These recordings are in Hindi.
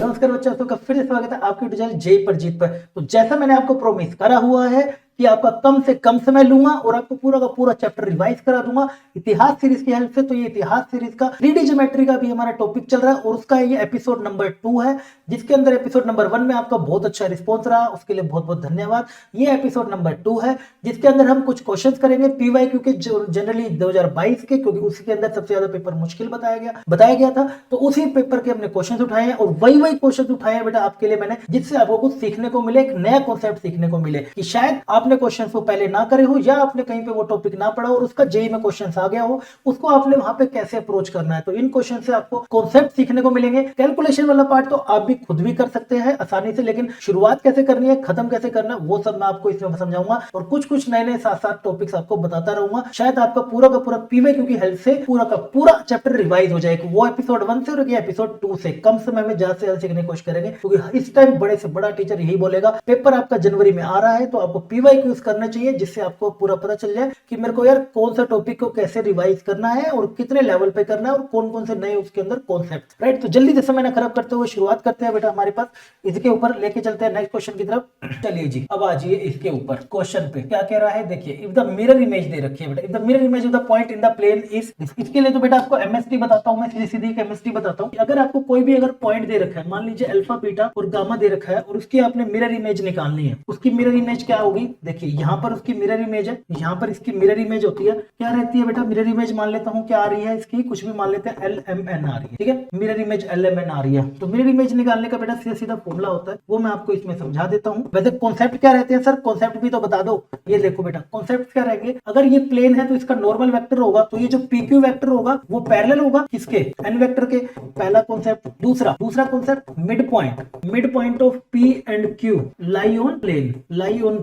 नमस्कार बच्चों, आपका फिर से स्वागत है आपके यूट्यूब चैनल जय पर जीत पर। तो जैसा मैंने आपको प्रॉमिस करा हुआ है कि आपका कम से कम समय लूंगा और आपको पूरा का पूरा चैप्टर रिवाइज करा दूंगा इतिहास सीरीज की हेल्प से। तो ये इतिहास सीरीज का 3D ज्योमेट्री का भी हमारा टॉपिक चल रहा है और उसका ये एपिसोड नंबर 2 है, जिसके अंदर एपिसोड नंबर 1 में आपका बहुत अच्छा रिस्पॉन्स रहा, उसके लिए बहुत बहुत धन्यवाद। ये एपिसोड नंबर 2 है जिसके अंदर हम कुछ क्वेश्चंस करेंगे PYQ के, जो जनरली 2022 के, क्योंकि उसके अंदर सबसे ज्यादा पेपर मुश्किल बताया गया था। तो उसी पेपर के हमने क्वेश्चंस उठाए हैं और वही क्वेश्चंस उठाए हैं बेटा आपके लिए मैंने, जिससे आपको कुछ सीखने को मिले, एक नया कॉन्सेप्ट सीखने को मिले कि शायद आपने क्वेश्चन को पहले ना करे हो या आपने कहीं पे वो टॉपिक ना पढ़ा और उसका जेईई में क्वेश्चन आ गया हो, उसको आपने वहां पे कैसे अप्रोच करना है। तो इन क्वेश्चन से आपको कॉन्सेप्ट सीखने को मिलेंगे। कैलकुलेशन वाला पार्ट तो आप भी खुद भी कर सकते हैं आसानी से, लेकिन शुरुआत कैसे करनी है, खत्म कैसे करना है, वो सब मैं आपको इसमें समझाऊंगा और कुछ नए साथ टॉपिक्स आपको बताता रहूंगा। शायद आपका पूरा का पूरा PYQ की हेल्प से पूरा का पूरा चैप्टर रिवाइज हो जाएगा, वो एपिसोड 1 से और ये एपिसोड 2 से। कम समय में ज्यादा से ज्यादा सीखने की कोशिश करेंगे, क्योंकि इस टाइम बड़े से बड़ा टीचर यही बोलेगा पेपर आपका जनवरी में आ रहा है, तो आपको PYQ करना चाहिए, जिससे आपको पूरा पता चल जाए कि मेरे को यार कौन सा टॉपिक को कैसे रिवाइज करना है और कितने लेवल पे करना है और कौन कौन से नए उसके अंदर कॉन्सेप्ट। राइट, तो जल्दी से समय ना खराब करते हुए शुरुआत करते हैं बेटा। हमारे पास इसके ऊपर लेके चलते हैं नेक्स्ट क्वेश्चन की तरफ। चलिए जी, अब आ जाइए इसके ऊपर क्वेश्चन पे। क्या कह रहा है देखिए, इफ द मिरर इमेज दे रखी है बेटा, if the mirror image of the point in the plane is, इसके लिए तो बेटा आपको MST बताता हूं मैं, सीधी MST बताता हूं। अगर आपको कोई भी अगर पॉइंट दे रखा है, मान लीजिए अल्फा बीटा और गामा दे रखा है और उसकी आपने मिरर इमेज निकालनी है, उसकी मिरर इमेज क्या होगी देखिए, यहाँ पर उसकी मिरर इमेज है, यहाँ पर इसकी मिरर इमेज होती है, क्या रहती है बेटा मिरर इमेज, मान लेता हूँ क्या आ रही है इसकी, कुछ भी मान लेते हैं LMN आ रही है, ठीक है, मिरर इमेज LMN आ रही है। तो मिरर इमेज निकालने का बेटा सीधा फॉर्मूला होता है, वो मैं आपको इसमें समझा देता हूँ। वैसे कॉन्सेप्ट क्या रहते हैं सर, कॉन्सेप्ट भी तो बता दो। ये देखो बेटा कॉन्सेप्ट क्या रहेंगे, अगर ये प्लेन है तो इसका नॉर्मल वेक्टर होगा, तो ये जो PQ वेक्टर होगा वो पैरेलल होगा किसके, N वेक्टर के, पहला कॉन्सेप्ट। दूसरा concept mid point of P and Q lie on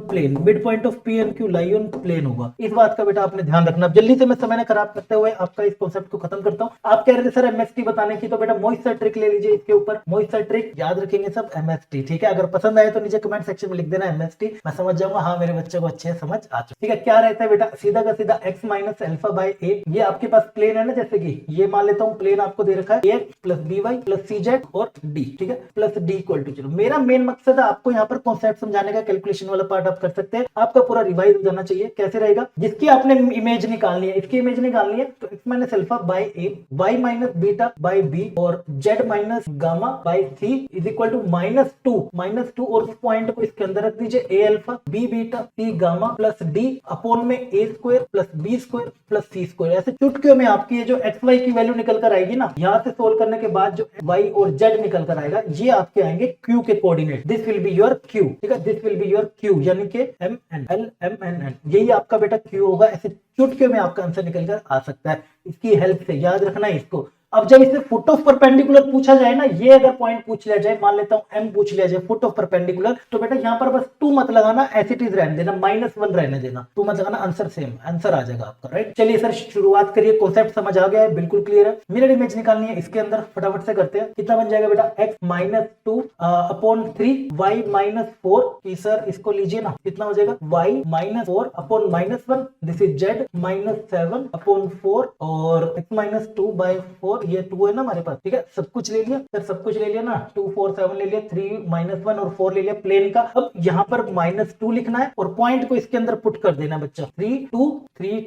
plane, mid point of P and Q lie on plane होगा। इस बात का बेटा आपने ध्यान रखना। जल्दी से मैं समय न खराब करते हुए आपका इस कॉन्सेप्ट को खत्म करता हूं। आप कह रहे थे सर MST बताने की, तो बेटा मोइस्चर ट्रिक ले लीजिए इसके ऊपर, मोइस्चर ट्रिक याद रखेंगे सब MST, ठीक है। अगर पसंद आए तो नीचे कमेंट सेक्शन में लिख देना MST, मैं समझ जाऊंगा हाँ मेरे बच्चे को अच्छे समझ आ चुका, ठीक है। क्या रहता है बेटा, सीधा का सीधा x minus alpha by a, ये आपके पास प्लेन है ना, जैसे कि ये मान लेता हूँ प्लेन आपको दे रखा है ax plus by plus cz और d, ठीक है, प्लस d इक्वल टू 0। मेरा मेन मकसद है आपको यहाँ पर कॉन्सेप्ट समझाने का, कैलकुलेशन वाला पार्ट आप कर सकते हैं, आपका पूरा रिवाइज हो जाना चाहिए। कैसे रहेगा, जिसकी आपने इमेज निकालनी है, इसकी इमेज निकालनी है, तो x minus alpha by a, y minus beta by b और z minus gamma by c is equal to -2 और उस पॉइंट को इसके अंदर रख दीजिए, a alpha b beta c gamma plus d upon में a square plus b square plus c square. ऐसे चुटकियों में आपकी ये जो x y की वैल्यू निकल कर आएगी ना, यहाँ से सोल्व करने के बाद जो y और z निकल कर आएगा, ये आपके आएंगे q के coordinate, this will be your q, ठीक है, this will be your q, यानी कि LMNN, यही आपका बेटा q होगा। ऐसे चुटकियों में आपका आंसर निकल कर आ सकता है, इसकी हेल्प से याद रखना है इसको। अब जब इसे फुट ऑफ परपेंडिकुलर पूछा जाए ना, ये अगर पॉइंट पूछ लिया जाए, मान लेता हूं m पूछ लिया जाए फुट ऑफ परपेंडिकुलर, तो बेटा यहाँ पर बस 2 मत लगाना, एज इट इज रहने देना, -1 रहने देना, 2 मत लगाना, आंसर सेम आंसर आ जाएगा आपका। राइट, चलिए सर शुरुआत करिए, कॉन्सेप्ट समझ आ गया है, बिल्कुल क्लियर है। मिरर इमेज निकालनी है इसके अंदर, फटाफट से करते हैं। कितना बन जाएगा बेटा, x minus 2 upon 3 y minus 4 की, सर इसको लीजिए ना, कितना हो जाएगा y minus 4 upon -1, this is z minus 7 upon 4 और x माइनस 2 बाय 4, ये 2 है ना हमारे पास, ठीक है। सब कुछ ले लिया सर, सब कुछ ले लिया ना, 2 4 7 ले लिया, 3 -1 और 4 ले लिया प्लेन का। अब यहाँ पर -2 लिखना है और पॉइंट को इसके अंदर पुट कर देना बच्चा, 3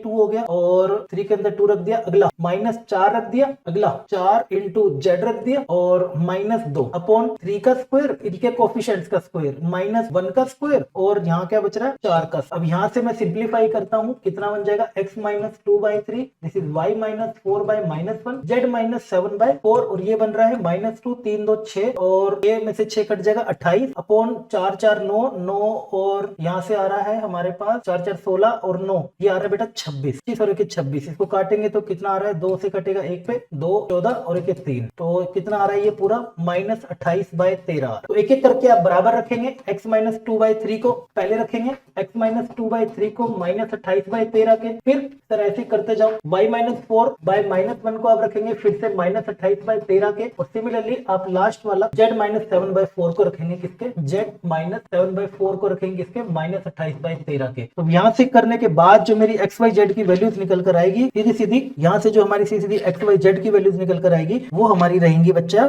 2 हो गया और 3 के अंदर 2 रख दिया, अगला -4 रख दिया, अगला 4 इंटू z रख दिया और -2 अपॉन 3 का स्क्वायर, इनके कोफिशिएंट्स का स्क्वायर, -1 का स्क्वायर और यहाँ क्या बच रहा है 4 का। अब यहाँ से मैं सिंप्लीफाई करता हूँ, कितना बन जाएगा, x minus 2 by 3, this is y minus 4 by -1, z minus 7 by 4 और ये बन रहा है -2 3 2 6 और ये में से 6 कट जाएगा 28 अपॉन 4 4 9 और यहाँ से आ रहा है हमारे पास 4 4 16 और 9, ये आ रहा है बेटा 26, सॉरी कि 26, इसको काटेंगे तो कितना आ रहा है, 2 से कटेगा 1 पे 2 14 और 1 3, तो कितना आ रहा है ये पूरा -28 बाय 13। तो एक एक करके आप बराबर रखेंगे, x माइनस 2 बाई 3 को पहले रखेंगे, x माइनस 2 बाई 3 को -28 बाय 13 के, फिर सर ऐसे करते जाओ, y माइनस 4 बाय -1 को आप रखेंगे, फिर फिर से -28/13 के, और सिमिलरली आप लास्ट वाला z-7/4 को रखेंगे किसके, z-7/4 को रखेंगे किसके, -28/13 के। तो यहाँ से करने के बाद जो मेरी XYZ की वैल्यूज निकल कर आएगी सीधी सीधी, यहाँ से जो हमारी सीधी XYZ की वैल्यूज निकल कर आएगी वो हमारी रहेंगी बच्चा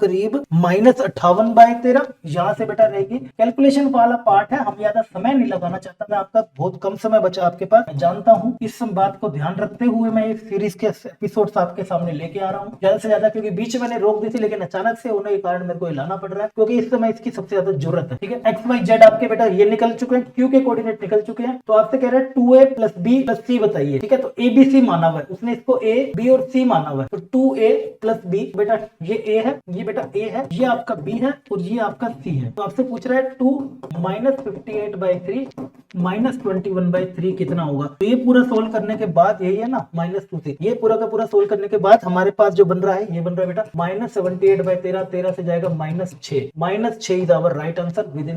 करीब -58/13। यहाँ से बेटा रहेगी, कैलकुलेशन वाला पार्ट है, हम ज्यादा समय नहीं लगाना चाहता, मैं आपका बहुत कम समय बचा आपके पास, मैं जानता हूँ। इस बात को ध्यान रखते हुए मैं इस सीरीज के एपिसोड्स आपके सामने लेके आ रहा हूँ ज्यादा से ज्यादा, क्योंकि बीच में मैंने रोक दी थी लेकिन अचानक से होने के कारण मेरे को लाना पड़ रहा है, क्योंकि इस समय इसकी सबसे ज्यादा जरूरत है। ठीक है, XYZ आपके बेटा ये निकल चुके हैं, Q के कोऑर्डिनेट निकल चुके हैं, तो आपसे कह रहा है 2A + B + C बताइए। ठीक है, तो ABC माना हुआ है उसने, इसको A, B और C माना हुआ है, तो 2A + B, बेटा ये A है, ये बेटा A है, ये आपका B है और ये आपका C है। तो आपसे पूछ रहा है 2 -58/3 -21/3 कितना होगा। तो ये पूरा सोल्व करने के बाद यही है ना -2 से, ये पूरा का पूरा सोल्व करने के बाद हमारे पास जो बन रहा है, ये बन रहा है बेटा -78/13, 13 से जाएगा -6, -6 is our right answer within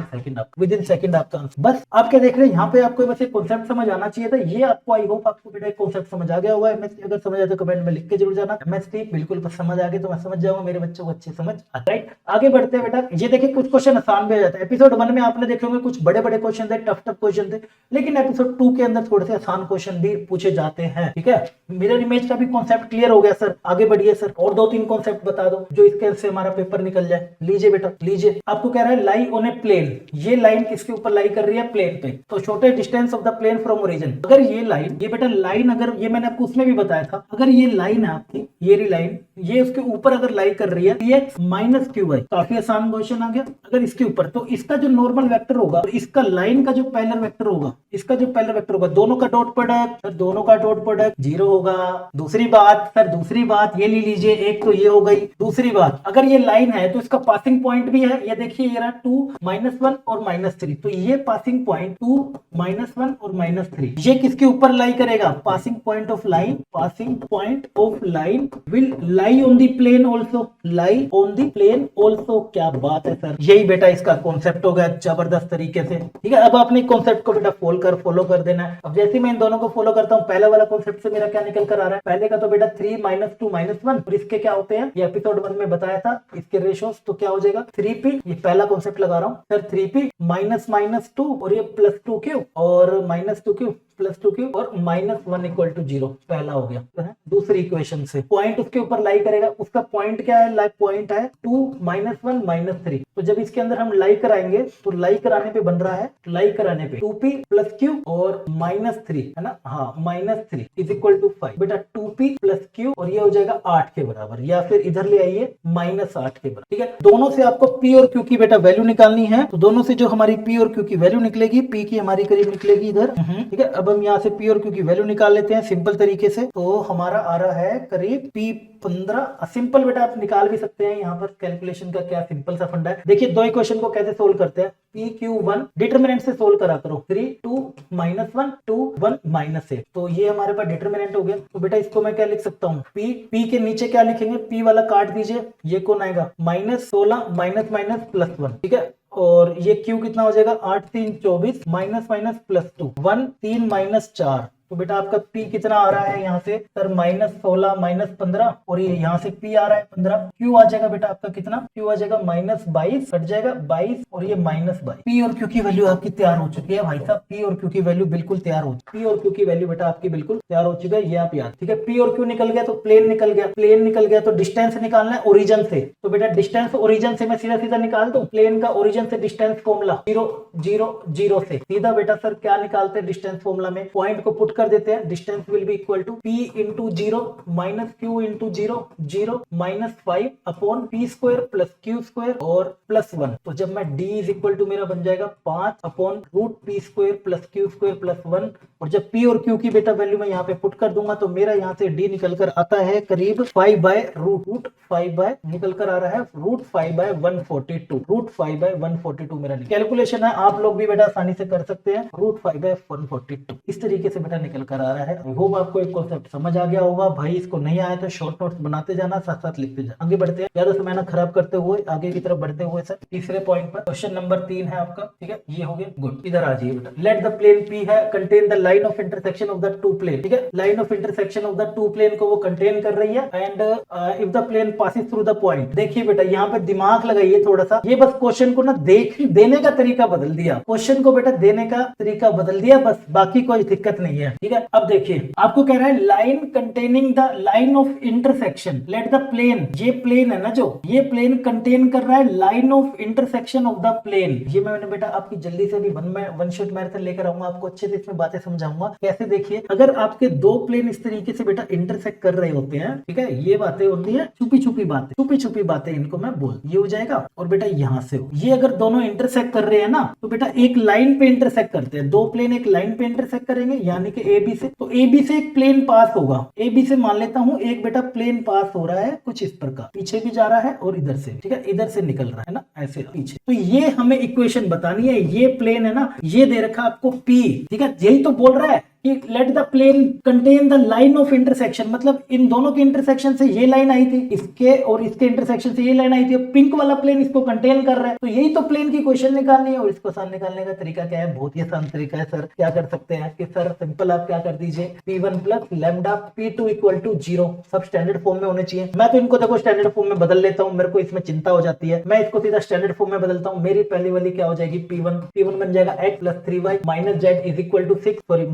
इन सेकंड आपका आंसर। बस आप क्या देख रहे हैं, यहाँ पे आपको बस एक कॉन्सेप्ट समझ आना चाहिए था। ये आपको, आई होप आपको बेटा एक कॉन्सेप्ट समझ आ गया होगा। एमएसटी अगर समझ आया तो कमेंट में लिख के जरूर जाना, एमएसटी बिल्कुल समझ आ गए तो मैं समझ जाऊंगा, मेरे बच्चों को अच्छी समझ आ। राइट, आगे बढ़ते हैं बेटा। ये देखिए कुछ क्वेश्चन आसान भी हो जाता है। एपिसोड 1 में आपने देखे होंगे कुछ बड़े बड़े क्वेश्चन थे, टफ क्वेश्चन थे, लेकिन एपिसोड 2 के अंदर थोड़े से आसान क्वेश्चन भी पूछे जाते हैं। ठीक है, मिरर इमेज का भी कॉन्सेप्ट क्लियर हो गया सर, आगे बढ़िए सर, और 2-3 कॉन्सेप्ट बता दो जो इसके से हमारा पेपर निकल जाए। लीजिए बेटा, लीजिए, आपको कह रहा है लाई ऑन ए प्लेन, ये लाइन किसके ऊपर लाई कर रही है, प्लेन पे, तो छोटे distance of the plane from origin. अगर ये लाइन, ये बेटा लाइन, अगर ये मैंने आपको उसमें भी बताया था, अगर ये लाइन है आपकी, ये रही लाइन, ये उसके ऊपर अगर लाई कर रही है px - qy, काफी आसान क्वेश्चन आ गया। अगर इसके ऊपर, तो इसका जो नॉर्मल वेक्टर होगा और इसका लाइन का जो पैरेलल वेक्टर होगा, इसका जो पैरेलल वेक्टर होगा, दोनों का डॉट प्रोडक्ट, सर दोनों का डॉट प्रोडक्ट 0 होगा। दूसरी बात सर, दूसरी बात ये ले लीजिए, एक तो ये हो गई। दूसरी बात, अगर ये लाइन है तो इसका पासिंग पॉइंट भी है, ये देखिए ये रहा 2 -1 और -3, तो ये पासिंग पॉइंट 2 -1 और -3, ये किसके ऊपर लाई करेगा, passing point of line, passing point of line will lie on the plane also, lie on the plane also. क्या बात है सर, यही बेटा इसका कॉन्सेप्ट हो गया जबरदस्त तरीके से। ठीक है, अब आपने कॉन्सेप्ट को बेटा फॉलो कर देना है। अब जैसे मैं इन दोनों को फॉलो करता हूँ, पहले वाला कॉन्सेप्ट से मेरा क्या निकल कर आ रहा है, पहले का तो बेटा 3 - 2 - 1, और इसके क्या होते हैं, ये एपिसोड 1 में बताया था इसके रेशोस, तो क्या हो जाएगा 3p, ये पहला कॉन्सेप्ट लगा रहा हूँ सर, 3p -2 और ये +2q और -2q +2q और -1 = 0, पहला हो गया। तो है दूसरी इक्वेशन से पॉइंट उसके ऊपर लाई करेगा, उसका पॉइंट क्या है, पॉइंट है 2 -1 -3, तो जब इसके अंदर हम लाई कराएंगे तो लाई कराने पे बन रहा है, लाई कराने पे 2p + q और -3 है ना, हाँ -3 = 5, बेटा 2p + q और ये हो जाएगा 8 के बराबर, या फिर इधर ले आइए -8 के बराबर। ठीक है, दोनों से आपको p और q की बेटा वैल्यू निकालनी है, तो दोनों से जो हमारी p और q की वैल्यू निकलेगी, p की हमारी करीब निकलेगी इधर। ठीक है, अब हम यहाँ से p और q की वैल्यू निकाल लेते हैं सिंपल तरीके से, तो हमारा आ रहा है करीब p15। सिंपल बेटा आप निकाल भी सकते हैं, यहाँ पर कैलकुलेशन का क्या सिंपल सा फंडा है। देखिए दो इक्वेशन को कैसे सोल्व करते हैं, pq1 डिटरमिनेंट से सोल्व करा करो, 3 2 -1 2 1 -8, तो ये हमारे पास डिटरमिनेंट हो गया। तो बेटा इसको मैं क्या लिख सकता हूँ, p के नीचे क्या लिखेंगे, p वाला काट दीजिए, ये कौन आएगा -16 -1 ठीक है, और ये q कितना हो जाएगा 8 3 24 -+2 1 3 -4, तो बेटा आपका p कितना आ रहा है यहाँ से सर -16 -15, और ये यहाँ से p आ रहा है 15, q आ जाएगा बेटा आपका कितना, q आ जाएगा -22, कट जाएगा 22 और ये -22। p और q की वैल्यू आपकी तैयार हो चुकी है भाई साहब, p और q की वैल्यू बिल्कुल तैयार हो चुकी है, p और q की वैल्यू बेटा आपकी बिल्कुल तैयार हो चुकी है, ये आप याद। ठीक है, p और q निकल गया तो प्लेन निकल गया, प्लेन निकल गया तो डिस्टेंस निकालना है ओरिजिन से, तो बेटा डिस्टेंस ओरिजिन से मैं सीधा सीधा निकाल दूं, प्लेन का ओरिजिन से डिस्टेंस फॉर्मूला 0 0 0 से सीधा बेटा सर क्या निकालते हैं, डिस्टेंस फॉर्मूला में पॉइंट को पुट कर देते हैं, distance will be equal to p × 0 -q × 0 0 -5 upon p² + q² और +1, तो जब मैं d = मेरा बन जाएगा 5 अपॉन √p² + q² + 1, और जब p और q की बेटा वैल्यू मैं यहाँ पे पुट कर दूंगा तो मेरा यहाँ से d निकल कर आता है करीब 5/√5 निकल कर आ रहा है √5/142, √5/142 मेरा कैलकुलेशन है, आप लोग भी बेटा आसानी से कर सकते हैं, √5/142 इस तरीके से बेटा निकल कर आ रहा है। आई होप आपको एक कॉन्सेप्ट समझ आ गया होगा। भाई इसको नहीं आया तो शॉर्ट नोट्स बनाते जाना, साथ साथ लिखते जाना। आगे बढ़ते हैं, ज्यादा समय ना खराब करते हुए आगे की तरफ बढ़ते हुए सर तीसरे पॉइंट पर। क्वेश्चन नंबर 3 है आपका, ठीक है, ये हो गया। गुड, इधर आ जाइए बेटा। लेट द प्लेन पी है contain the line of intersection of the two plane, ठीक है, line of intersection of the two plane को वो कंटेन कर रही है। And if the plane passes through the point. देखिए बेटा यहाँ पे दिमाग लगाइए थोड़ा सा, ये बस क्वेश्चन को ना देने का तरीका बदल दिया, क्वेश्चन को बेटा देने का तरीका बदल दिया बस, बाकी कोई दिक्कत नहीं है, ठीक है। अब देखिए आपको कह रहा है line containing the line of intersection, let the plane, ये प्लेन है ना जो, ये प्लेन कंटेन कर रहा है line of intersection of the plane. ये मैंने बेटा आपकी जल्दी से भी वन शॉट मैराथन लेकर आऊंगा, आपको अच्छे से इसमें बातें समझाऊंगा कैसे। देखिए अगर आपके दो प्लेन इस तरीके से बेटा इंटरसेक्ट कर रहे होते हैं, ठीक है, ये बातें होती है छुपी छुपी बातें इनको मैं बोल, ये हो जाएगा। और बेटा यहाँ से ये अगर दोनों इंटरसेक्ट कर रहे हैं ना, तो बेटा एक लाइन पे इंटरसेक्ट करते हैं, दो प्लेन एक लाइन पे इंटरसेक्ट करेंगे, यानी कि ए बी से, तो ए बी से एक प्लेन पास होगा, ए बी से मान लेता हूं एक बेटा प्लेन पास हो रहा है कुछ इस प्रकार, पीछे भी जा रहा है और इधर से, ठीक है, इधर से निकल रहा है ना ऐसे पीछे। तो ये हमें इक्वेशन बतानी है, ये प्लेन है ना, ये दे रखा आपको पी, ठीक है, यही तो बोल रहा है कि let the plane contain the line of intersection, मतलब इन दोनों के इंटरसेक्शन से ये लाइन आई थी, इसके और इसके इंटरसेक्शन से ये लाइन आई थी, पिंक वाला प्लेन इसको कंटेन कर रहा है, तो यही तो प्लेन की क्वेश्चन निकालनी है। और इसको आसान निकालने का तरीका क्या है, बहुत ही आसान तरीका है सर। क्या कर सकते हैं कि सर सिंपल आप क्या कर दीजिए, P1 plus lambda P2 equal to 0, सब स्टैंडर्ड फॉर्म में होने चाहिए। मैं तो इनको देखो स्टैंडर्ड फॉर्म में बदल लेता हूँ, मेरे को इसमें चिंता हो जाती है, मैं इसको सीधा स्टैंडर्ड फॉर्म में बदलता हूँ। मेरी पहली वाली क्या हो जाएगी, P1 बन जाएगा x plus 3y minus z is equal to 6, sorry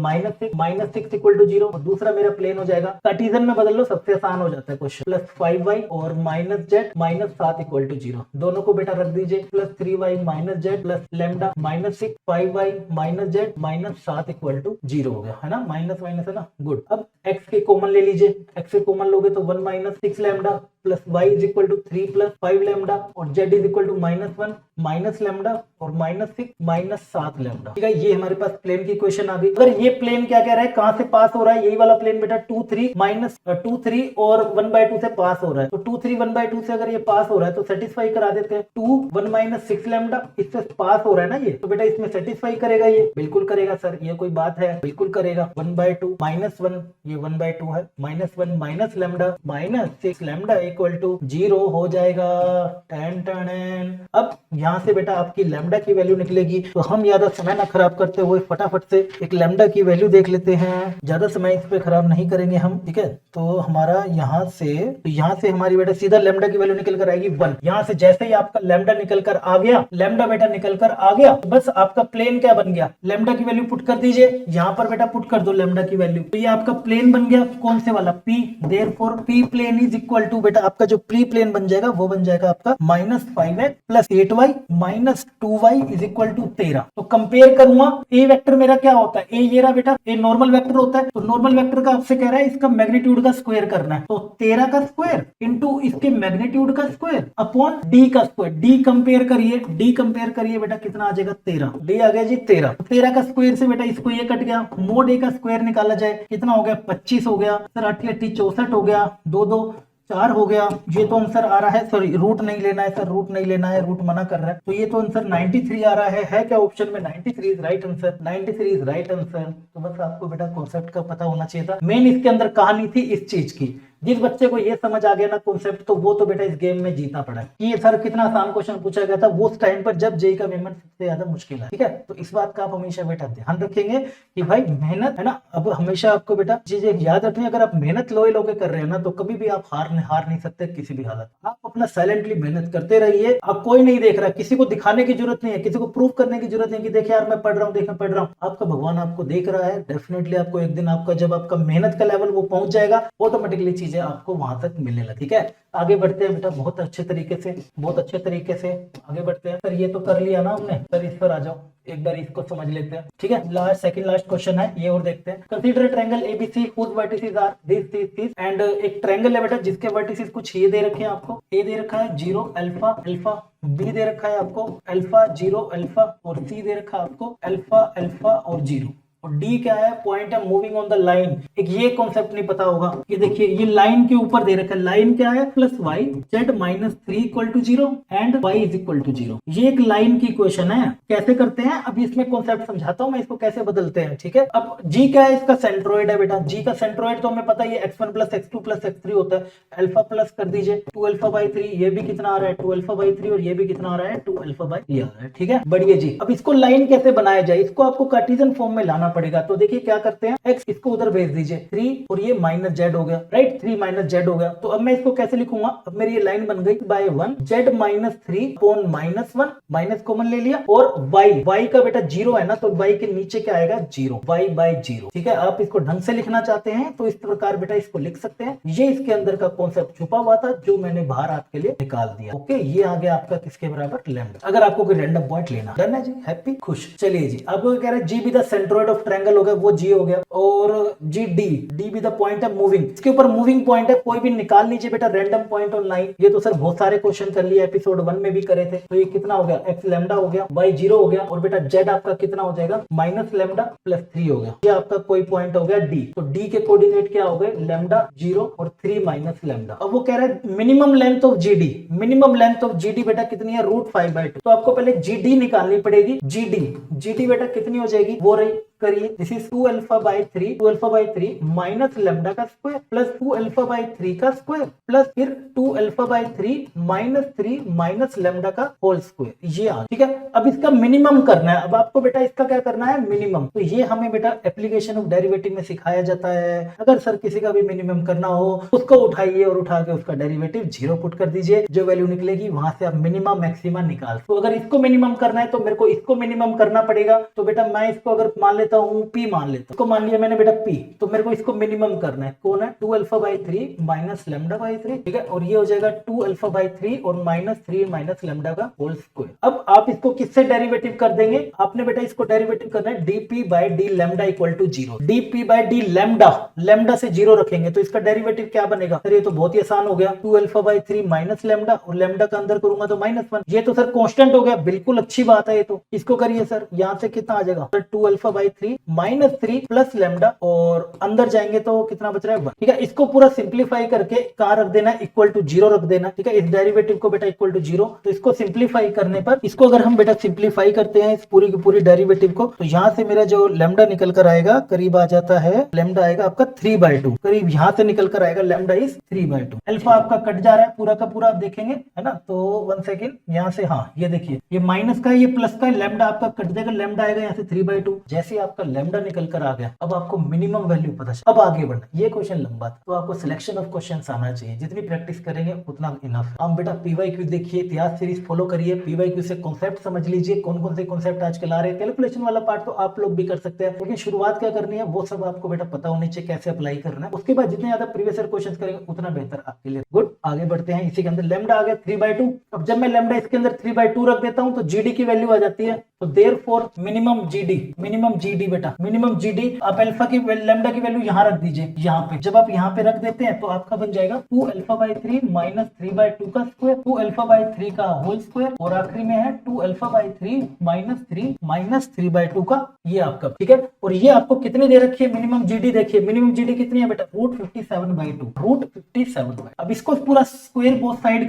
minus 6 equal to 0, और दूसरा मेरा प्लेन हो जाएगा, कार्टेशियन में बदल लो सबसे आसान हो जाता है क्वेश्चन, प्लस 5y और minus z minus 7 equal to 0, दोनों को बेटा रख दीजिए, plus 3y minus z plus lambda minus 6 5y minus z minus 7 equal to 0 हो गया, है ना, माइनस माइनस है ना। गुड, अब x के कॉमन ले लीजिए, x के कॉमन लोगे तो 1 minus 6 lambda plus y is equal to 3 plus 5 lambda और z is equal to -1 minus lambda और माइनस 6 माइनस 7 लैम्डा, ठीक है। ये हमारे पास प्लेन की इक्वेशन आ गई। अगर ये प्लेन क्या कह रहा है, कहां से पास हो रहा है, यही वाला प्लेन बेटा 2 3 माइनस 2 3 और 1/2 से पास हो रहा है, तो 2 3 1/2 से अगर ये पास हो रहा है तो सेटिस्फाई करा देते हैं। 2 1 माइनस 6 लैम्डा इससे पास हो रहा है ना ये, तो बेटा इसमें सेटिस्फाई करेगा, ये बिल्कुल करेगा सर, ये कोई बात है, बिल्कुल करेगा। 1/2 माइनस 1, ये 1/2 है, -1 minus lambda minus 6 lambda equal to 0 हो जाएगा। अब यहाँ से बेटा आपकी लैम्डा की वैल्यू निकलेगी, तो हम ज्यादा समय ना खराब करते हुए फटाफट से एक लैम्डा की वैल्यू देख लेते हैं, ज्यादा समय इस पे खराब नहीं करेंगे हम, ठीक है। तो हमारा यहाँ से हमारी बेटा सीधा लैम्डा की वैल्यू निकल कर आएगी 1। यहाँ से जैसे ही आपका लैम्डा निकल कर आ गया, लैम्डा बेटा निकल कर आ गया, तो बस आपका प्लेन क्या बन गया, लैम्डा की वैल्यू पुट कर दीजिए, यहाँ पर बेटा पुट कर दो लैम्डा की वैल्यू, तो ये आपका प्लेन बन गया, कौन से वाला, P, therefore P plane is equal to बेटा आपका जो प्री प्लेन बन जाएगा वो बन जाएगा आपका -5x plus 8y minus 2y is equal to 13। तो कंपेयर करूंगा, ए वेक्टर मेरा क्या होता है, ए ये रहा बेटा, ए नॉर्मल वेक्टर होता है, तो नॉर्मल वेक्टर का आपसे कह रहा है इसका मैग्नीट्यूड का स्क्वायर करना है, तो 13 का स्क्वायर इंटू इसके मैग्नीट्यूड का स्क्वायर अपॉन डी का स्क्वायर, डी कंपेयर करिए बेटा कितना आ जाएगा 13, डी आ गया जी 13, 13 का स्क्वायर से बेटा इसको ये कट गया, मोड ए का स्क्वायर निकाला जाए कितना हो गया 25 हो गया सर, 8 64 हो गया, 2 2 4 हो गया, ये तो आंसर आ रहा है, सॉरी रूट नहीं लेना है सर, रूट नहीं लेना है, रूट मना कर रहा है, तो ये तो आंसर 93 आ रहा है क्या ऑप्शन में, 93 is right answer, 93 is right answer. तो बस आपको बेटा कॉन्सेप्ट का पता होना चाहिए था, मेन इसके अंदर कहानी थी इस चीज की, जिस बच्चे को ये समझ आ गया ना कॉन्सेप्ट, तो वो तो बेटा इस गेम में जीता पड़ा है। कि ये सर कितना आसान क्वेश्चन पूछा गया था वो उस टाइम पर जब जेई का पेमेंट सबसे ज्यादा मुश्किल है, ठीक है। तो इस बात का आप हमेशा बेटा ध्यान रखेंगे कि भाई मेहनत है ना, अब हमेशा आपको बेटा चीजें याद रखनी, अगर आप मेहनत लोए के कर रहे हैं ना, तो कभी भी आप हार नहीं सकते किसी भी हालत। आप अपना साइलेंटली मेहनत करते रहिए, अब कोई नहीं देख रहा, किसी को दिखाने की जरूरत नहीं है, किसी को प्रूफ करने की जरूरत नहीं कि देखिए यार मैं पढ़ रहा हूँ, आपका भगवान आपको देख रहा है। डेफिनेटली आपको एक दिन आपका जब आपका मेहनत का लेवल वो पहुंच जाएगा, ऑटोमेटिकली चीजें आपको वहां तक मिलने लगी, ठीक है। आगे बढ़ते हैं बेटा, बहुत अच्छे तरीके से आगे बढ़ते हैं। सर ये तो कर लिया ना हमने, सर इस पर आ जाओ, एक बार इसको समझ लेते हैं, ठीक है। सेकंड लास्ट क्वेश्चन है ये, और देखते हैं। Consider triangle ABC whose vertices are this and एक ट्रायंगल है बेटा जिसके वर्टिसेस कुछ ये दे रखे हैं आपको, ए दे रखा है 0 अल्फा अल्फा, बी दे रखा है आपको अल्फा 0 अल्फा, और सी दे रखा है आपको अल्फा अल्फा और 0, और डी क्या है, पॉइंट है मूविंग ऑन द लाइन। एक ये कॉन्सेप्ट नहीं पता होगा, ये देखिए ये लाइन के ऊपर दे रखा है, लाइन क्या है plus Y Z minus 3 equal to 0 and Y is equal to 0। ये एक लाइन की इक्वेशन है। कैसे करते हैं अभी इसमें कॉन्सेप्ट समझाता हूं मैं, इसको कैसे बदलते हैं, ठीक है। अब जी क्या है, इसका सेंट्रोइड है बेटा, जी का सेंट्रोइड तो हमें पता ही है x1 plus x2 plus x3 होता है। अल्फा प्लस कर दीजिए 2 अल्फा बाई 3, ये भी कितना आ रहा है 2 अल्फा बाई 3 और ये भी कितना आ रहा है 2 अल्फा बाई, ये आ रहा है, ठीक है। बढ़िया जी। अब इसको लाइन कैसे बनाया जाए, इसको आपको कार्टेशियन फॉर्म में लाना पड़ेगा। तो देखिए क्या करते हैं, x इसको उधर भेज दीजिए 3 और ये माइनस जेड हो गया, राइट, 3 माइनस जेड हो गया। तो अब मैं इसको कैसे लिखूंगा, अब मेरी ये लाइन बन गई by 1 Z minus 3 upon minus 1, minus common ले लिया, और y का बेटा 0 है ना, तो y के नीचे क्या आएगा 0, y बाय 0, ठीक है। आप इसको ढंग से लिखना चाहते हैं तो इस प्रकार बेटा इसको लिख सकते हैं। ये इसके अंदर का कॉन्सेप्ट छुपा हुआ था जो मैंने बाहर आपके लिए निकाल दिया। ओके, ये आ गया आपका किसके बराबर, लैम्डा। अगर आपको कोई रैंडम पॉइंट लेना, डन है जी, हैप्पी, खुश। चलिए जी, अब कह रहे हैं G be the centroid of triangle हो गया, वो जी हो गया, और G D, D be the point है मूविंग, इसके ऊपर मूविंग पॉइंट है, कोई भी निकाल लीजिए बेटा रैंडम पॉइंट ऑन लाइन। ये तो सर बहुत सारे क्वेश्चन कर लिए, एपिसोड 1 में भी करे थे। तो ये कितना हो गया, एक्स लैम्डा हो गया, वाई 0 हो गया, और बेटा जेड आपका कितना हो जाएगा माइनस लैम्डा प्लस 3 हो गया। ये आपका कोई पॉइंट हो गया डी। तो डी के कोऑर्डिनेट क्या हो गए, लैम्डा 0 और 3 माइनस लैम्डा। अब वो कह रहा है minimum length of GD, minimum length of GD बेटा कितनी है, √5/2। तो आपको पहले जीडी निकालनी पड़ेगी, जीडी बेटा कितनी हो जाएगी, वो रही, करिए, this is 2 alpha by 3 minus lambda का स्क्वायर प्लस 2 अल्फा बाई 3 का स्क्वायर प्लस फिर 2 अल्फा बाई 3 माइनस लैम्डा का होल स्क्वायर, ये आ, ठीक है। अब इसका मिनिमम करना है, अब आपको बेटा इसका क्या करना है, मिनिमम। तो ये हमें बेटा एप्लीकेशन ऑफ डेरिवेटिव में सिखाया जाता है। अगर सर किसी का भी मिनिमम करना हो, उसको उठाइए और उठा के उसका डेरिवेटिव 0 पुट कर दीजिए, जो वैल्यू निकलेगी वहां से आप मिनिमम मैक्सिमम निकाल। तो अगर इसको मिनिमम करना है तो मेरे को इसको मिनिमम करना पड़ेगा। तो बेटा मैं इसको अगर मान लेता हूँ P, मान लेता हूँ, इसको मान लिया मैंने बेटा P, तो मेरे को इसको मिनिमम करना है, कौन है 2 alpha by 3 minus lambda by 3, ठीक है, और ये हो जाएगा 2 अल्फा बाई 3 और माइनस 3 माइनस लैम्डा का होल स्क्वायर। अब आप इसको किससे डेरिवेटिव कर देंगे, आपने बेटा इसको डेरिवेटिव करना है dp by D lambda equal to 0, dp by D lambda, lambda से 0 रखेंगे तो इसका डेरिवेटिव क्या बनेगा, सर ये तो बहुत ही आसान हो गया, 2 अल्फा बाई 3 माइनस लैम्डा, और लैम्डा का अंदर करूंगा तो -1, ये तो सर कांस्टेंट हो गया, बिल्कुल अच्छी बात है ये तो। इसको करिए सर, यहाँ से कितना आ जाएगा, 2 alpha by 3 minus 3 plus lambda, और अंदर जाएंगे तो कितना बच रहा है 1, ठीक है। इसको पूरा सिंप्लीफाई करके कहां रख देना है, इक्वल टू 0 रख देना, ठीक है। इस डेरिवेटिव को बेटा इक्वल टू 0, तो इसको सिंप्लीफाई करने पर, इसको अगर हम बेटा सिंप्लीफाई करते हैं इस पूरी की पूरी डेरिवेटिव को, तो यहाँ से मेरा जो लैम्डा निकल कर आएगा करीब आ जाता है, लैम्डा आएगा आपका 3/2, करीब यहाँ से निकल कर आएगा लैम्डा इज 3/2। अल्फा आपका कट जा रहा है पूरा का पूरा, आप देखेंगे है ना, तो 1 सेकेंड, यहाँ से, हाँ ये देखिए, ये माइनस का है, ये प्लस का है, लैम्डा आपका कट जाएगा, लैम्डा आएगा यहाँ से 3/2। जैसे आपका लैम्डा निकल कर आ गया, अब आपको मिनिमम वैल्यू पता चला। अब आगे बढ़ना, ये क्वेश्चन लंबा था तो आपको सिलेक्शन ऑफ क्वेश्चंस आना चाहिए, जितनी प्रैक्टिस करेंगे उतना इनफ। हम बेटा पीवाईक्यू देखिए, इतिहास सीरीज फॉलो करिए, पीवाईक्यू से कॉन्सेप्ट समझ लीजिए, कौन कौन से कॉन्सेप्ट आजकल आ रहे हैं। कैलकुलेशन वाला पार्ट तो आप लोग भी कर सकते हैं, लेकिन शुरुआत क्या करनी है वो सब आपको बेटा पता होनी चाहिए, कैसे अप्लाई करना है। उसके बाद जितने ज्यादा प्रीवियस ईयर क्वेश्चंस करेंगे उतना बेहतर आपके लिए। गुड, आगे बढ़ते हैं। इसी के अंदर लैम्डा आ गया 3/2। अब जब मैं लैम्डा इसके अंदर 3/2 रख देता हूं तो जीडी की वैल्यू आ जाती है, तो देयरफॉर मिनिमम जीडी बेटा, मिनिमम जीडी, आप अल्फा की लैम्डा की वैल्यू यहाँ रख दीजिए, यहाँ पे। जब आप यहाँ पे रख देते हैं तो आपका बन जाएगा 2 अल्फा बाई 3 माइनस 3/2 का स्क्वायर, 2 अल्फा बाई 3 का होल स्क्वायर, और आखिरी में है 2 अल्फा बाई 3 माइनस 3/2 का, ये आपका, ठीक है। और ये आपको कितनी दे रखी है मिनिमम जीडी, देखिए मिनिमम जीडी कितनी है बेटा, √57/2। अब इसको पूरा स्क्वायर बोथ साइड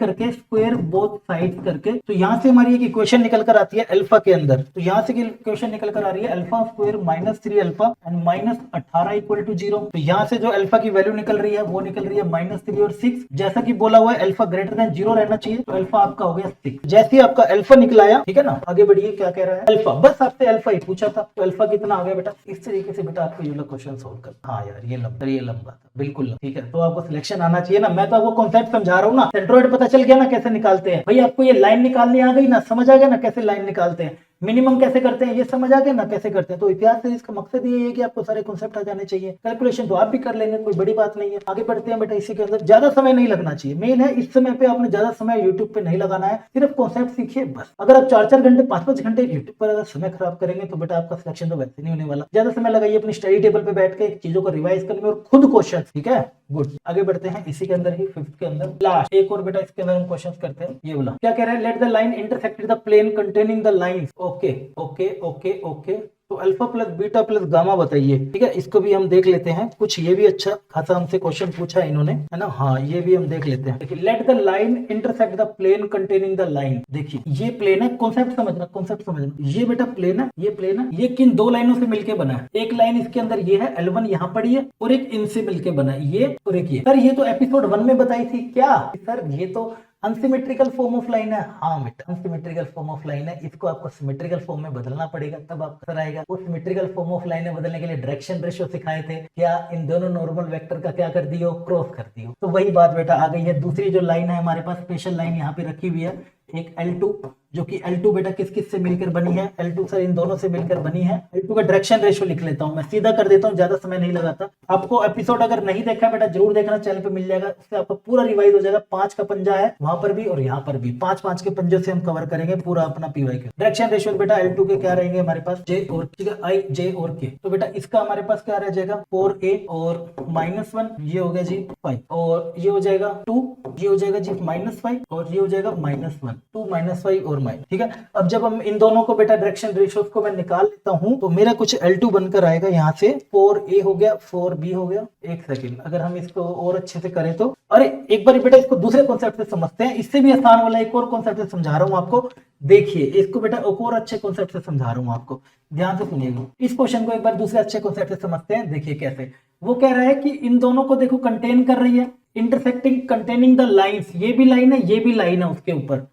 करके, तो यहाँ से हमारी एक इक्वेशन निकल कर आती है अल्फा के अंदर, तो यहाँ से इक्वेशन निकल कर आ रही है alpha square minus 3 alpha and minus 18 equal to 0। तो यहाँ से जो अल्फा की वैल्यू निकल रही है वो निकल रही है -3 और 6। जैसा कि बोला हुआ है अल्फा ग्रेटर देन 0 रहना चाहिए, तो अल्फा आपका हो गया 6। जैसे ही आपका अल्फा निकलाया, ठीक है ना, आगे बढ़िए, क्या कह रहा है अल्फा, बस आपसे अल्फा ही पूछा था, तो अल्फा कितना आ गया बेटा, इस तरीके से बेटा आपको ये वाला क्वेश्चन सोल्व कर। हाँ यार ये लंबा था, बिल्कुल ठीक है। तो आपको सिलेक्शन आना चाहिए ना, मैं तो आपको कॉन्सेप्ट समझा रहा हूँ ना, सेंट्रोइड पता चल गया ना कैसे निकालते हैं भाई, आपको ये लाइन निकालनी आ गई ना, समझ आ गया ना कैसे लाइन निकालते हैं, मिनिमम कैसे करते हैं ये समझ आ गया ना कैसे करते हैं। तो इतिहास सीरीज का मकसद ये है कि आपको सारे कॉन्सेप्ट आ जाने चाहिए, कैलकुलेशन तो आप भी कर लेंगे, कोई बड़ी बात नहीं है। आगे बढ़ते हैं बेटा, इसी के अंदर ज्यादा समय नहीं लगना चाहिए, मेन है इस समय पे आपने ज्यादा समय यूट्यूब पे नहीं लगाना है, सिर्फ कॉन्सेप्ट सीखिए बस। अगर आप 4-4 घंटे 5-5 घंटे यूट्यूब पर अगर समय खराब करेंगे तो बेटा आपका सिलेक्शन तो वैसे नहीं होने वाला। ज्यादा समय लगाइए अपनी स्टडी टेबल पे बैठ के चीजों को रिवाइज करने में और खुद क्वेश्चन, ठीक है। गुड, आगे बढ़ते हैं। इसी के अंदर ही 5th के अंदर लास्ट एक और बेटा इसके अंदर हम क्वेश्चंस करते हैं। ये बोला क्या कह रहा है, let the line intersect the plane containing the lines. Okay okay okay okay, तो alpha plus beta plus gamma बताइए, ठीक है। इसको भी हम देख लेते हैं, कुछ ये भी अच्छा खासा हमसे क्वेश्चन पूछा है इन्होंने, है ना। हाँ, ये भी हम देख लेते हैं। देखिए, let the line intersect the plane containing the line. देखिए ये प्लेन है, कॉन्सेप्ट समझना, कॉन्सेप्ट समझना। ये बेटा प्लेन है, ये प्लेन है, ये किन दो लाइनों से मिलकर बना है। एक लाइन इसके अंदर ये है L1 यहाँ पड़ी है, और एक इनसे मिलकर बना है ये, और एक ये। सर ये तो एपिसोड 1 में बताई थी क्या सर, ये तो अनसिमेट्रिकल फॉर्म ऑफ लाइन है। हाँ बेटा, अनसिमेट्रिकल फॉर्म ऑफ लाइन है, इसको आपको सिमेट्रिकल फॉर्म में बदलना पड़ेगा, तब आपका आएगा। वो सिमेट्रिकल फॉर्म ऑफ लाइन में बदलने के लिए डायरेक्शन रेशियो सिखाए थे, क्या इन दोनों नॉर्मल वेक्टर का क्या कर दियो, क्रॉस कर दियो। तो वही बात बेटा आ गई है। दूसरी जो लाइन है हमारे पास, स्पेशल लाइन यहाँ पे रखी हुई है, एक L2, जो कि L2 बेटा किस किस से मिलकर बनी है, L2 सर इन दोनों से मिलकर बनी है। L2 का डायरेक्शन रेशियो लिख लेता हूं मैं, सीधा कर देता हूं, ज्यादा समय नहीं लगाता। आपको एपिसोड अगर नहीं देखा बेटा जरूर देखना, चैनल पे मिल जाएगा, उससे आपका पूरा रिवाइज हो जाएगा। 5 का पंजा है वहां पर भी और यहाँ पर भी, 5 के पंजों से हम कवर करेंगे पूरा अपना पीवाई के। डायरेक्शन रेशियो बेटा L2 के क्या रहेंगे हमारे पास, J और I, J और K। तो बेटा इसका हमारे पास क्या रह जाएगा, 4A और -1, ये हो गया जी 5, और ये हो जाएगा 2, ये हो जाएगा जी -5, और ये हो जाएगा -1, 2 -5 और माइनस, ठीक है। अब जब हम इन दोनों को बेटा डायरेक्शन रेशियोज को मैं निकाल लेता हूं, तो मेरा कुछ L2 बनकर आएगा यहाँ से, 4A हो गया, 4B हो गया। एक सेकंड, अगर हम इसको और अच्छे से करें तो, अरे एक बार बेटा इसको दूसरे कॉन्सेप्ट से समझते हैं, इससे भी आसान वाला एक और कॉन्सेप्ट से समझा रहा हूँ आपको। देखिए इसको बेटा एक और अच्छे कॉन्सेप्ट से समझा रहा हूँ आपको, ध्यान से सुनिएगा। इस क्वेश्चन को एक बार दूसरे अच्छे कॉन्सेप्ट से समझते हैं। देखिए कैसे, वो कह रहा है कि इन दोनों को देखो कंटेन कर रही है, इंटरसेक्टिंग कंटेनिंग द लाइंस। ये भी लाइन है, ये भी लाइन है, उसके ऊपर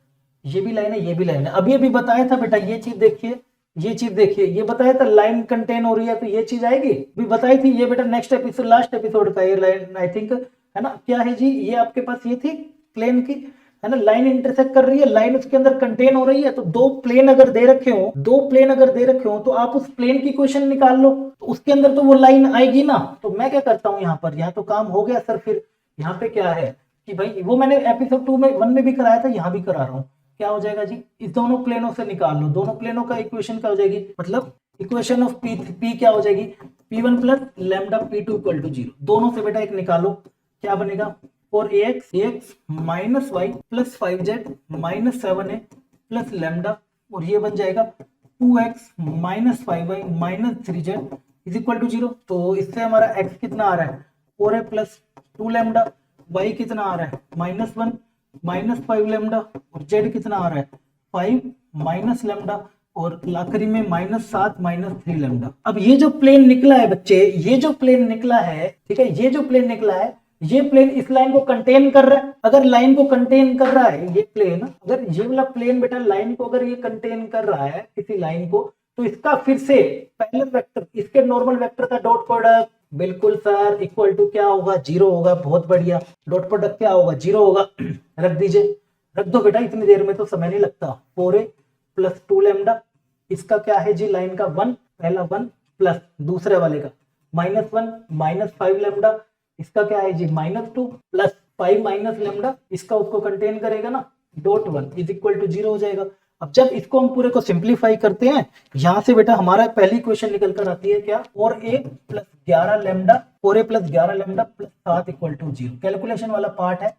ये भी लाइन है, ये भी लाइन है। अभी अभी बताया था बेटा, ये चीज देखिए, ये चीज देखिए, ये बताया था लाइन कंटेन हो रही है तो ये चीज आएगी, भी बताई थी। ये बेटा नेक्स्ट एपिसोड, लास्ट एपिसोड का ये लाइन आई थिंक, है ना। क्या है जी, ये आपके पास ये थी प्लेन की, है ना, लाइन इंटरसेक्ट कर रही है, लाइन उसके अंदर कंटेन हो रही है। तो दो प्लेन अगर दे रखे हो, दो प्लेन अगर दे रखे हो, तो आप उस प्लेन की इक्वेशन निकाल लो, तो उसके अंदर तो वो लाइन आएगी ना। तो मैं क्या करता हूँ यहाँ पर, यहाँ तो काम हो गया सर। फिर यहाँ पे क्या है कि भाई, वो मैंने एपिसोड 2 में 1 में भी कराया था, यहाँ भी करा रहा हूँ। क्या हो जाएगा जी, इस दोनों प्लेनों से निकाल लो, दोनों प्लेनों का इक्वेशन क्या हो जाएगी, मतलब इक्वेशन ऑफ P क्या हो जाएगी, P1 plus lambda P2 equal to 0। दोनों से बेटा एक निकालो, क्या बनेगा, 4ax minus Y plus 5z minus 7a plus lambda, और ये बन जाएगा 2x minus 5y minus 3z is equal to 0। तो इससे हमारा x कितना आ रहा है, 4a प्लस 2 लैम्डा, y कितना आ रहा है -1 माइनस 5 लैम्डा, और z कितना आ रहा है 5 माइनस लैम्डा, और आखिरी में -7 माइनस 3 लैम्डा। अब ये जो प्लेन निकला है बच्चे, ये जो प्लेन निकला है, ठीक है, ये जो प्लेन निकला है, ये प्लेन इस लाइन को कंटेन कर रहा है। अगर लाइन को कंटेन कर रहा है ये प्लेन, अगर ये वाला प्लेन बेटा लाइन को अगर ये कंटेन कर रहा है किसी लाइन को, तो इसका फिर से पहले वेक्टर, इसके नॉर्मल वेक्टर का डॉट प्रोडक्ट, बिल्कुल सर, इक्वल टू क्या होगा, 0 होगा। बहुत बढ़िया, डॉट प्रोडक्ट क्या होगा, 0 होगा। रख दीजिए, रख दो बेटा, इतनी देर में तो समय नहीं लगता। 4a प्लस 2 लैम्डा, इसका क्या है जी, लाइन का 1, पहला 1 प्लस दूसरे वाले का -1 माइनस 5 लैम्डा, इसका क्या है जी -2 प्लस 5 माइनस लैम्डा, इसका उसको कंटेन करेगा ना, डॉट 1 इज इक्वल टू 0 हो जाएगा। अब जब इसको हम पूरे को सिंप्लीफाई करते हैं, यहां से बेटा हमारा पहली क्वेश्चन निकल कर आती है क्या, 4a plus 11 lambda, 4a plus 11 lambda plus 7 equal to 0। Calculation वाला पार्ट है,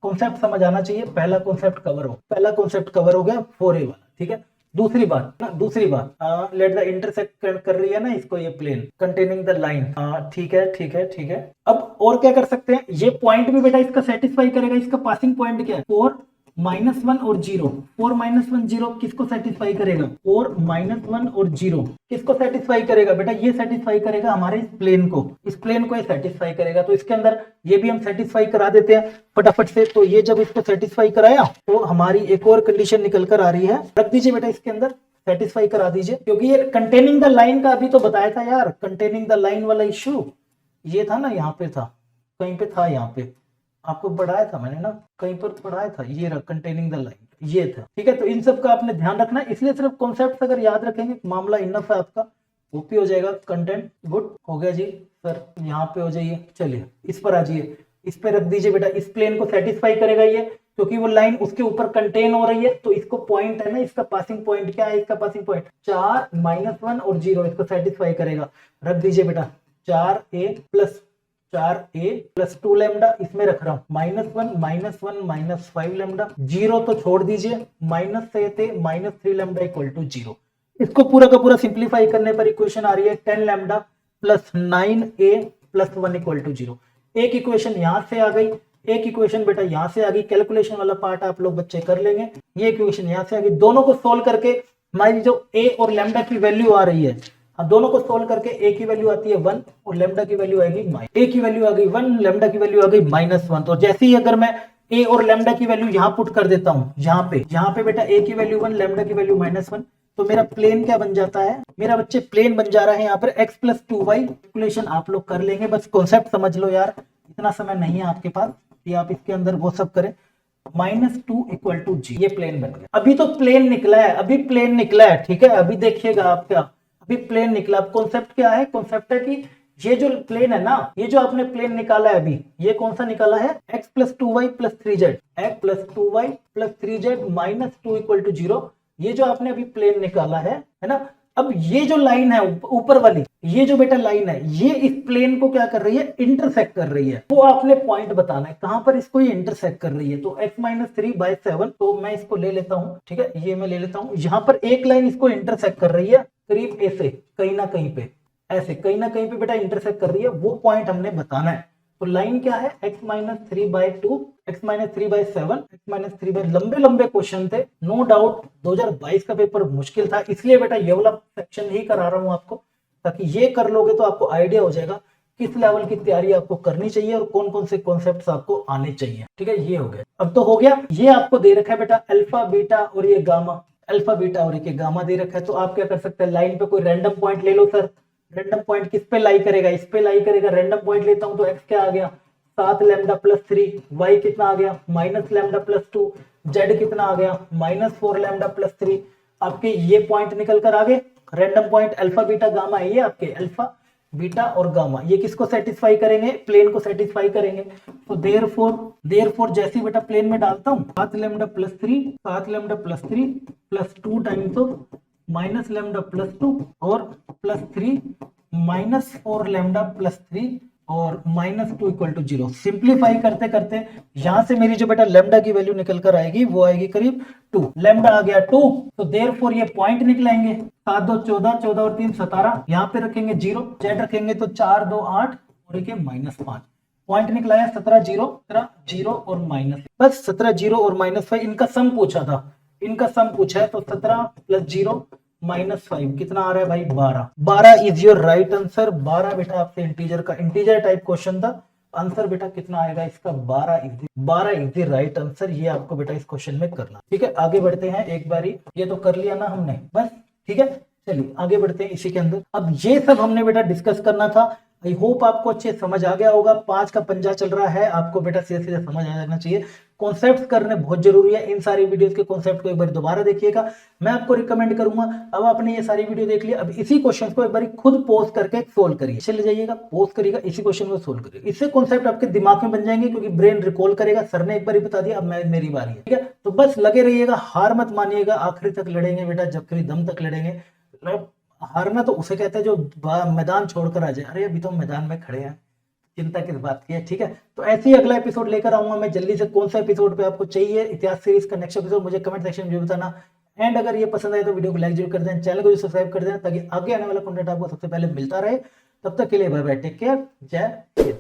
कॉन्सेप्ट समझ आना चाहिए। पहला कॉन्सेप्ट कवर हो गया 4a वाला, ठीक है। दूसरी बात लेट द इंटरसेक्ट कर रही है ना इसको, ये प्लेन कंटेनिंग द लाइन, ठीक है। अब और क्या कर सकते हैं, ये पॉइंट भी बेटा इसका सेटिस्फाई करेगा। इसका पासिंग पॉइंट क्या है, 4 -1 और 0, 4 -1 0 किसको सेटिस्फाई करेगा, 4 -1 और 0 किसको सेटिस्फाई करेगा बेटा, ये सेटिस्फाई करेगा हमारे इस प्लेन को ये सेटिस्फाई करेगा। तो इसके अंदर ये भी हम सेटिस्फाई करा देते हैं फटाफट से। तो ये जब इसको सेटिस्फाई कराया, तो हमारी एक और कंडीशन निकल कर आ रही है, रख दीजिए बेटा इसके अंदर, सेटिस्फाई करा दीजिए, क्योंकि ये कंटेनिंग द लाइन का अभी तो बताया था यार, कंटेनिंग द लाइन वाला इश्यू ये था ना, यहाँ पे था, कहीं पे था, यहाँ पे आपको पढ़ाया था मैंने ना, कहीं पर पढ़ाया था, ये रहा कंटेनिंग द लाइन, ये था, ठीक है। तो इन सब का आपने ध्यान रखना है, इसलिए सिर्फ कॉन्सेप्ट अगर याद रखेंगे मामला इनफ है आपका, ओपी हो जाएगा। कंटेंट गुड हो गया जी सर, यहाँ पे हो जाइए, चलिए इस पर आ जाइए, इस पे रख दीजिए बेटा, इस प्लेन को सेटिस्फाई करेगा ये, क्योंकि वो लाइन उसके ऊपर कंटेन हो रही है। तो इसको पॉइंट है ना, इसका पासिंग पॉइंट क्या है, इसका पासिंग पॉइंट 4 -1 और 0 इसको सेटिस्फाई करेगा। रख दीजिए बेटा 4a प्लस 2 लैम्डा, इसमें रख रहा हूं -1 माइनस 5 लैम्डा, 0 तो छोड़ दीजिए, माइनस से -3 लैम्डा इक्वल टू 0। इसको पूरा का पूरा सिंप्लीफाई करने पर इक्वेशन आ रही है 10 lambda plus 9a plus 1 equal to 0। एक इक्वेशन यहां से आ गई, एक इक्वेशन बेटा यहां से आ गई, कैलकुलेशन वाला पार्ट आप लोग बच्चे कर लेंगे। ये इक्वेशन यहां से आ गई, दोनों को सोल्व करके हमारी जो a और लैम्डा की वैल्यू आ रही है, अब दोनों को सोल्व करके a की वैल्यू आती है 1 और लैम्डा की वैल्यू आएगी a की वैल्यू आ गई 1, लैम्डा की वैल्यू आ गई -1। तो जैसे ही अगर मैं a और लैम्डा की वैल्यू यहां पुट कर देता हूं, यहाँ पे बेटा a की वैल्यू 1, लैम्डा की वैल्यू -1, तो मेरा प्लेन क्या बन जाता है, मेरा बच्चे प्लेन बन जा रहा है यहाँ पर x प्लस 2y। कैलकुलेशन आप लोग कर लेंगे, बस कॉन्सेप्ट समझ लो यार, इतना समय नहीं है आपके पास कि आप इसके अंदर वो सब करें। -2 इक्वल टू जी, ये प्लेन बन गया। अभी तो प्लेन निकला है, अभी प्लेन निकला है, ठीक है, अभी देखिएगा आप क्या, अभी प्लेन निकला। अब कॉन्सेप्ट क्या है, कॉन्सेप्ट है कि ये जो प्लेन है ना, ये जो आपने प्लेन निकाला है अभी, ये कौन सा निकाला है, x plus 2y plus 3z, x plus 2y plus 3z -2 equal to 0। ये जो आपने अभी प्लेन निकाला है ना, अब ये जो लाइन है ऊपर वाली, ये जो बेटा लाइन है, ये इस प्लेन को क्या कर रही है, इंटरसेक्ट कर रही है। वो आपने पॉइंट बताना है कहां पर इसको ये इंटरसेक्ट कर रही है। तो x-3/7, तो मैं इसको ले लेता हूं, ठीक है, ये मैं ले लेता हूं। यहां पर एक लाइन इसको इंटरसेक्ट कर रही है करीब ऐसे, कहीं ना कहीं पे ऐसे, कहीं ना कहीं पे बेटा इंटरसेक्ट कर रही है, वो पॉइंट हमने बताना है। तो लाइन क्या है, x-3/2, x-3/7, x-3, लंबे लंबे क्वेश्चन थे, नो डाउट 2022 का पेपर मुश्किल था, इसलिए बेटा ये वाला सेक्शन ही करा रहा हूं आपको, ताकि ये कर लोगे तो आपको आइडिया हो जाएगा किस लेवल की तैयारी आपको करनी चाहिए और कौन कौन से कॉन्सेप्ट्स आपको आने चाहिए। ठीक है, ये हो गया। अब तो हो गया, ये आपको दे रखा है बेटा अल्फा बीटा और ये गामा, अल्फा बीटा और ये गामा दे रखा है। तो आप क्या कर सकते हैं, लाइन पे कोई रैंडम पॉइंट ले लो सर। रैंडम पॉइंट किस पे लाई करेगा, इस पे लाई करेगा। रैंडम पॉइंट लेता हूं तो x क्या आ गया 7 लैम्डा प्लस 3, y कितना आ गया माइनस लैम्डा प्लस 2, z कितना आ गया -4 लैम्डा प्लस 3। आपके ये पॉइंट निकल कर आ गए, random point alpha beta gamma है, ये आपके अल्फा बीटा और गामा, ये किसको सेटिस्फाई करेंगे, प्लेन को सेटिस्फाई करेंगे। तो देयरफॉर जैसे बेटा प्लेन में डालता हूं 7 lambda plus 3, 7 lambda plus 3 plus 2 times of minus lambda plus 2 और प्लस 3 -4 लैम्डा प्लस 3 और -2 इक्वल टू 0। सिंप्लीफाई करते करते यहां से मेरी जो बेटा लैम्डा की वैल्यू निकल कर आएगी वो आएगी करीब 2, लैम्डा आ गया 2। तो देयरफॉर ये पॉइंट निकलाएंगे, 7 2 14, 14 और 3 17, यहाँ पे रखेंगे 0, जेड रखेंगे तो 4 2 8 और एक -5, पॉइंट निकला है 17 0 और माइनस, बस 17 0 और -5, इनका सम पूछा था, इनका सम पूछा है। तो 17 प्लस 0 -5 कितना आ रहा है भाई 12। 12 इज योर राइट आंसर। 12 बेटा आपसे इंटीजर का, इंटीजर टाइप क्वेश्चन था, आंसर बेटा कितना आएगा इसका 12 इज द राइट आंसर। ये आपको बेटा इस क्वेश्चन में करना। ठीक है, आगे बढ़ते हैं, एक बारी ये तो कर लिया ना हमने, बस ठीक है, चलिए आगे बढ़ते हैं इसी के अंदर। अब ये सब हमने बेटा डिस्कस करना था। आई होप आपको अच्छे समझ आ गया होगा। 5 का पंजा चल रहा है, आपको बेटा सीधे सीधे समझ आ जाना चाहिए। कॉन्सेप्ट्स करने बहुत जरूरी है। इन सारी वीडियोस के कॉन्सेप्ट को एक बार दोबारा देखिएगा, मैं आपको रिकमेंड करूंगा। अब आपने ये सारी वीडियो देख लिया, अब इसी क्वेश्चन को एक बार खुद पोस्ट करके सोल्व करिए। चले जाइएगा, पोस्ट करिएगा, इसी क्वेश्चन को सोल्व करिए। इससे कॉन्सेप्ट आपके दिमाग में बन जाएंगे, क्योंकि ब्रेन रिकॉल करेगा। सर ने एक बार ही बता दिया, अब मेरी बारी है। ठीक है, तो बस लगे रहिएगा, हार मत मानिएगा, आखिरी तक लड़ेंगे बेटा, जबकि दम तक लड़ेंगे। हारना तो उसे कहते हैं जो मैदान छोड़कर आ जाए। अरे अभी तो मैदान में खड़े हैं, चिंता किस बात की है। ठीक है, तो ऐसे ही अगला एपिसोड लेकर आऊंगा मैं जल्दी से। कौन सा एपिसोड पे आपको चाहिए इतिहास सीरीज का नेक्स्ट एपिसोड, मुझे कमेंट सेक्शन में बताना। एंड अगर ये पसंद आए तो वीडियो को लाइक जरूर कर दें, चैनल को भी सब्सक्राइब कर दें, ताकि आगे आने वाला कंटेंट आपको सबसे पहले मिलता रहे। तब तक के लिए बाय बाय, टेक केयर, जय हिंद।